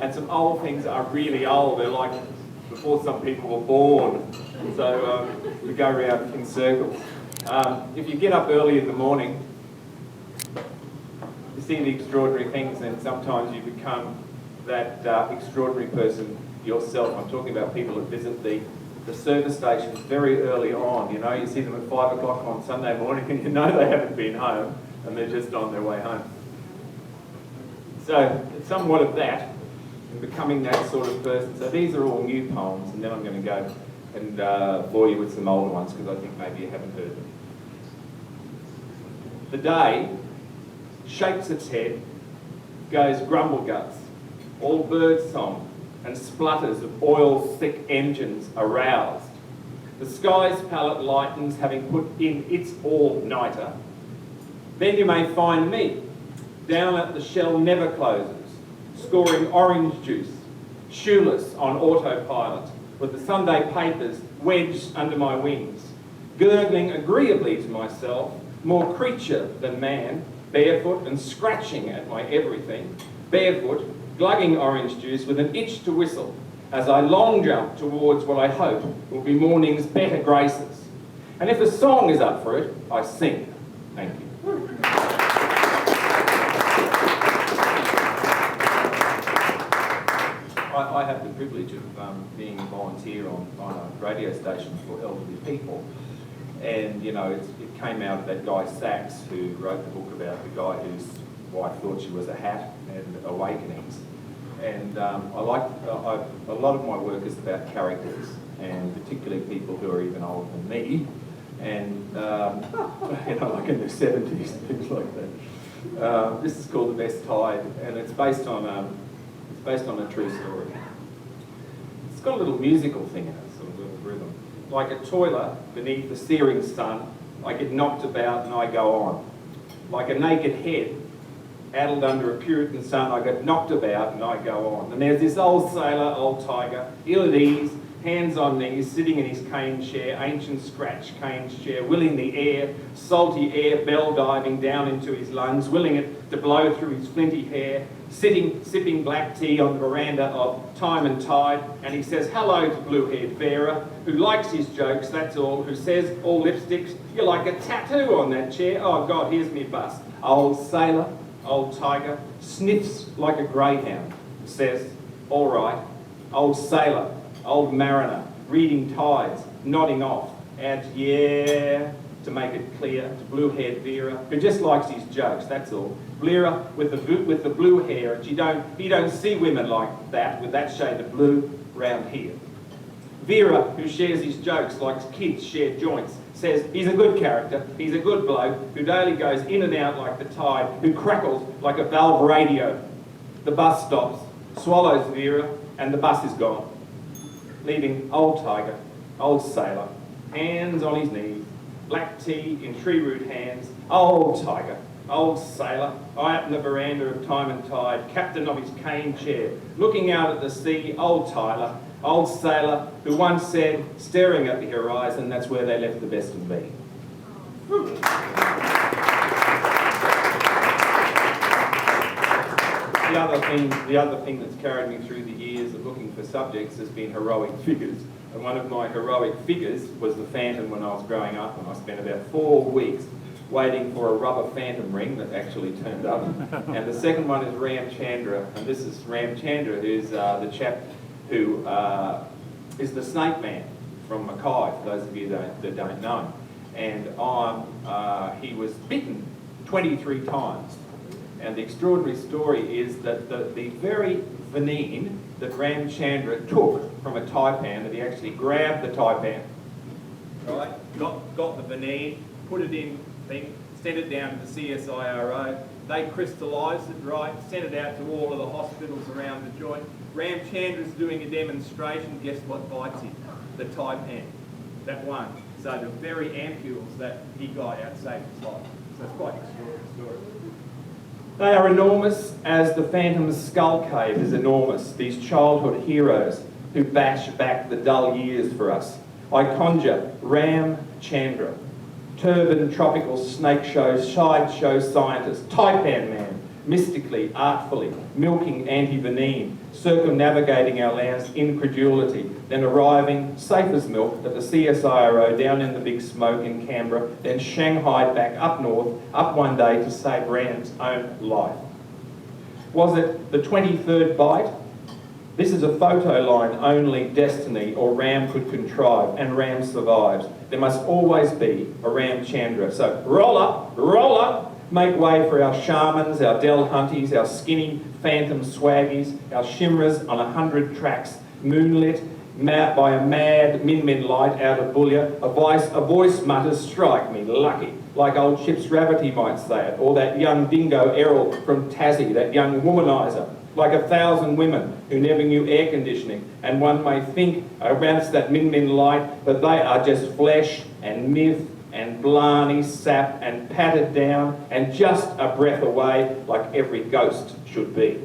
And some old things are really old. They're like before some people were born. So we go around in circles. If you get up early in the morning, you see the extraordinary things, and sometimes you become that extraordinary person yourself. I'm talking about people that visit the service stations very early on. You know, you see them at 5 o'clock on Sunday morning and you know they haven't been home and they're just on their way home. So it's somewhat of that, and becoming that sort of person. So these are all new poems, and then I'm going to go and bore you with some older ones because I think maybe you haven't heard them. The day shakes its head, goes grumble guts, all bird song and splutters of oil-thick engines aroused. The sky's palette lightens, having put in its all-nighter. Then you may find me, down at the shell never closes, scoring orange juice, shoeless on autopilot, with the Sunday papers wedged under my wings, gurgling agreeably to myself, more creature than man, barefoot and scratching at my everything, barefoot, glugging orange juice with an itch to whistle, as I long jump towards what I hope will be morning's better graces. And if a song is up for it, I sing. Thank you. I have the privilege of being a volunteer on a radio station for elderly people. And, you know, it came out of that guy Sachs, who wrote the book about the guy whose wife thought she was a hat, and Awakenings. And a lot of my work is about characters, and particularly people who are even older than me, and you know, like in their 70s, things like that. This is called The Best Tide, and it's based on a true story. It's got a little musical thing in it, sort of little rhythm. Like a toiler beneath the searing sun, I get knocked about and I go on. Like a naked head addled under a Puritan sun, I get knocked about and I go on. And there's this old sailor, old tiger, ill at ease, hands on knees, sitting in his cane chair, ancient scratch cane chair, willing the air, salty air, bell diving down into his lungs, willing it to blow through his flinty hair, sitting, sipping black tea on the veranda of Time and Tide, and he says hello to blue-haired Vera, who likes his jokes, that's all, who says, all lipsticks, you're like a tattoo on that chair, oh God, here's me bust. Old sailor, old tiger, sniffs like a greyhound, says, all right. Old sailor, old mariner, reading tides, nodding off, adds yeah, to make it clear, to blue-haired Vera, who just likes his jokes, that's all. Vera with the blue hair, and you don't see women like that, with that shade of blue, round here. Vera, who shares his jokes like kids share joints, says he's a good character, he's a good bloke, who daily goes in and out like the tide, who crackles like a valve radio. The bus stops, swallows Vera, and the bus is gone, leaving old tiger, old sailor, hands on his knees, black tea in tree root hands, old tiger, old sailor, high up in the veranda of Time and Tide, captain of his cane chair, looking out at the sea, old Tyler, old sailor, who once said, staring at the horizon, that's where they left the best of me. The other thing that's carried me through the years of looking for subjects has been heroic figures. And one of my heroic figures was the Phantom when I was growing up, and I spent about 4 weeks waiting for a rubber phantom ring that actually turned up. And the second one is Ram Chandra, and this is Ram Chandra, who's the chap who is the Snake Man from Mackay, for those of you that don't know him. And he was bitten 23 times. And the extraordinary story is that the very venene that Ram Chandra took from a taipan, that he actually grabbed the taipan, right, got the venene, put it in, sent it down to the CSIRO, they crystallised it, right, sent it out to all of the hospitals around the joint. Ram Chandra's doing a demonstration, guess what bites him? The taipan, that one. So the very ampules that he got out saved his life. So it's quite an extraordinary story. They are enormous as the Phantom's skull cave is enormous, these childhood heroes who bash back the dull years for us. I conjure Ram Chandra, turban tropical snake show, sideshow scientist, taipan man, mystically, artfully, milking anti-venene, circumnavigating our land's incredulity, then arriving, safe as milk, at the CSIRO down in the big smoke in Canberra, then shanghaied back up north, up one day to save Ram's own life. Was it the 23rd bite? This is a photo line only destiny or Ram could contrive, and Ram survives. There must always be a Ram Chandra. So roll up, make way for our shamans, our Del Hunties, our skinny phantom swaggies, our shimmerers on 100 tracks, moonlit by a mad min light out of Boulia. A voice mutters, strike me lucky, like old Chips Rabbit, he might say it, or that young dingo Errol from Tassie, that young womaniser, like 1,000 women who never knew air conditioning, and one may think around that min light, but they are just flesh and myth and blarney sap and patted down and just a breath away, like every ghost should be.